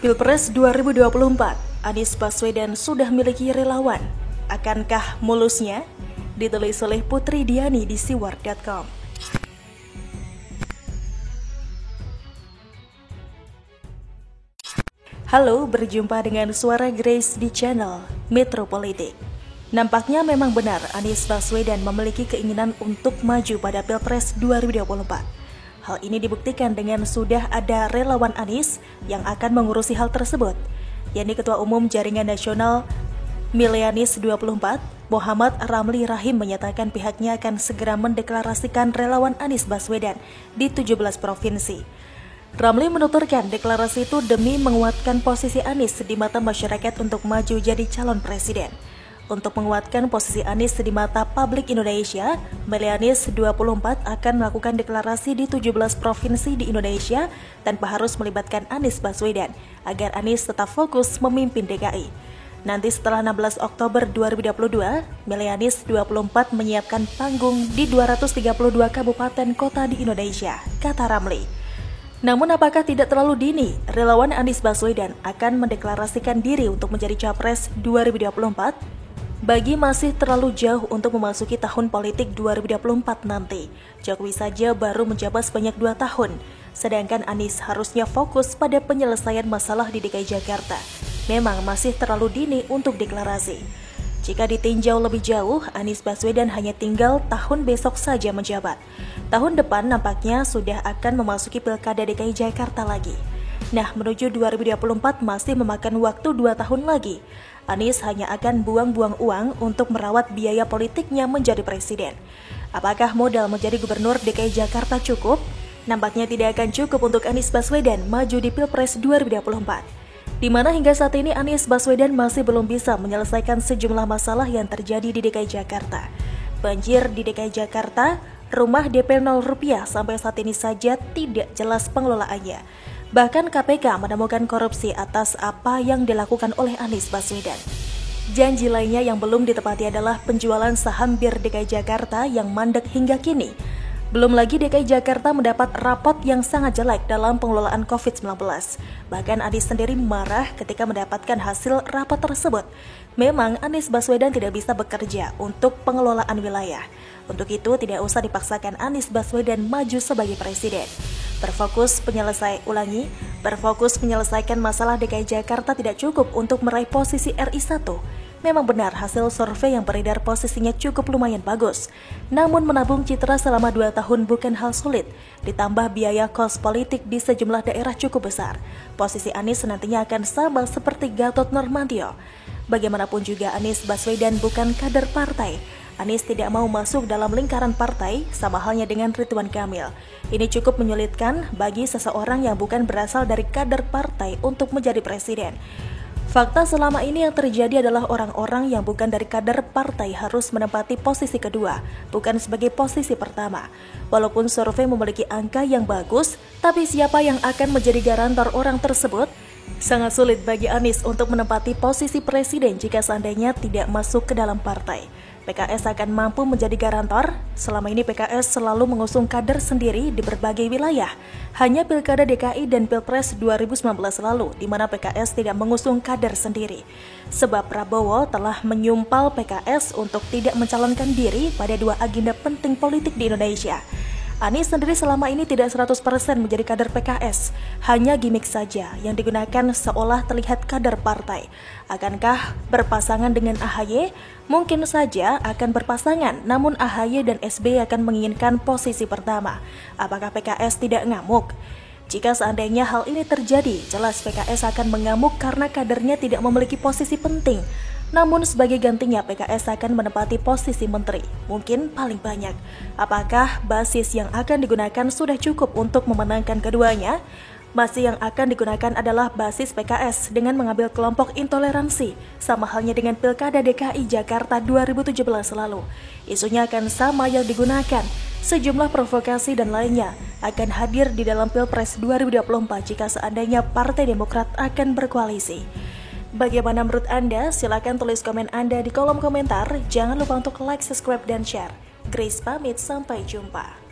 Pilpres 2024, Anies Baswedan sudah miliki relawan. Akankah mulusnya? Ditulis oleh Putri Diani di siwar.com. Halo, berjumpa dengan Suara Grace di channel Metropolitik. Nampaknya memang benar Anies Baswedan memiliki keinginan untuk maju pada Pilpres 2024. Hal ini dibuktikan dengan sudah ada relawan Anies yang akan mengurusi hal tersebut, yakni Ketua Umum Jaringan Nasional Milenialis 24, Muhammad Ramli Rahim menyatakan pihaknya akan segera mendeklarasikan relawan Anies Baswedan di 17 provinsi. Ramli menuturkan deklarasi itu demi menguatkan posisi Anies di mata masyarakat untuk maju jadi calon presiden. Untuk menguatkan posisi Anies di mata publik Indonesia, Milenialis 24 akan melakukan deklarasi di 17 provinsi di Indonesia tanpa harus melibatkan Anies Baswedan, agar Anies tetap fokus memimpin DKI. Nanti setelah 16 Oktober 2022, Milenialis 24 menyiapkan panggung di 232 kabupaten kota di Indonesia, kata Ramli. Namun apakah tidak terlalu dini, relawan Anies Baswedan akan mendeklarasikan diri untuk menjadi Capres 2024? Bagi masih terlalu jauh untuk memasuki tahun politik 2024 nanti. Jokowi saja baru menjabat sebanyak 2 tahun, sedangkan Anies harusnya fokus pada penyelesaian masalah di DKI Jakarta. Memang masih terlalu dini untuk deklarasi. Jika ditinjau lebih jauh, Anies Baswedan hanya tinggal tahun besok saja menjabat. Tahun depan nampaknya sudah akan memasuki Pilkada DKI Jakarta lagi. Nah, menuju 2024 masih memakan waktu 2 tahun lagi. Anies hanya akan buang-buang uang untuk merawat biaya politiknya menjadi presiden. Apakah modal menjadi gubernur DKI Jakarta cukup? Nampaknya tidak akan cukup untuk Anies Baswedan maju di Pilpres 2024. Di mana hingga saat ini Anies Baswedan masih belum bisa menyelesaikan sejumlah masalah yang terjadi di DKI Jakarta. Banjir di DKI Jakarta, rumah DP 0 rupiah sampai saat ini saja tidak jelas pengelolaannya. Bahkan KPK menemukan korupsi atas apa yang dilakukan oleh Anies Baswedan. Janji lainnya yang belum ditepati adalah penjualan saham Bir DKI Jakarta yang mandek hingga kini. Belum lagi DKI Jakarta mendapat rapot yang sangat jelek dalam pengelolaan COVID-19. Bahkan Anies sendiri marah ketika mendapatkan hasil rapot tersebut. Memang Anies Baswedan tidak bisa bekerja untuk pengelolaan wilayah. Untuk itu tidak usah dipaksakan Anies Baswedan maju sebagai presiden. Berfokus menyelesaikan masalah DKI Jakarta tidak cukup untuk meraih posisi RI 1. Memang benar hasil survei yang beredar posisinya cukup lumayan bagus. Namun menabung citra selama 2 tahun bukan hal sulit. Ditambah biaya kos politik di sejumlah daerah cukup besar. Posisi Anies nantinya akan sama seperti Gatot Nurmantio. Bagaimanapun juga Anies Baswedan bukan kader partai. Anies tidak mau masuk dalam lingkaran partai, sama halnya dengan Ridwan Kamil. Ini cukup menyulitkan bagi seseorang yang bukan berasal dari kader partai untuk menjadi presiden. Fakta selama ini yang terjadi adalah orang-orang yang bukan dari kader partai harus menempati posisi kedua, bukan sebagai posisi pertama. Walaupun survei memiliki angka yang bagus, tapi siapa yang akan menjadi garantor orang tersebut? Sangat sulit bagi Anies untuk menempati posisi presiden jika seandainya tidak masuk ke dalam partai. PKS akan mampu menjadi garantor. Selama ini PKS selalu mengusung kader sendiri di berbagai wilayah. Hanya Pilkada DKI dan Pilpres 2019 lalu, di mana PKS tidak mengusung kader sendiri. Sebab Prabowo telah menyumpal PKS untuk tidak mencalonkan diri pada 2 agenda penting politik di Indonesia. Anies sendiri selama ini tidak 100% menjadi kader PKS, hanya gimmick saja yang digunakan seolah terlihat kader partai. Akankah berpasangan dengan AHY? Mungkin saja akan berpasangan, namun AHY dan SBY akan menginginkan posisi pertama. Apakah PKS tidak ngamuk? Jika seandainya hal ini terjadi, jelas PKS akan mengamuk karena kadernya tidak memiliki posisi penting. Namun sebagai gantinya PKS akan menempati posisi menteri, mungkin paling banyak. Apakah basis yang akan digunakan sudah cukup untuk memenangkan keduanya? Masih yang akan digunakan adalah basis PKS dengan mengambil kelompok intoleransi, sama halnya dengan Pilkada DKI Jakarta 2017 lalu. Isunya akan sama yang digunakan. Sejumlah provokasi dan lainnya akan hadir di dalam Pilpres 2024 jika seandainya Partai Demokrat akan berkoalisi. Bagaimana menurut Anda? Silakan tulis komen Anda di kolom komentar. Jangan lupa untuk like, subscribe, dan share. Grace pamit, sampai jumpa.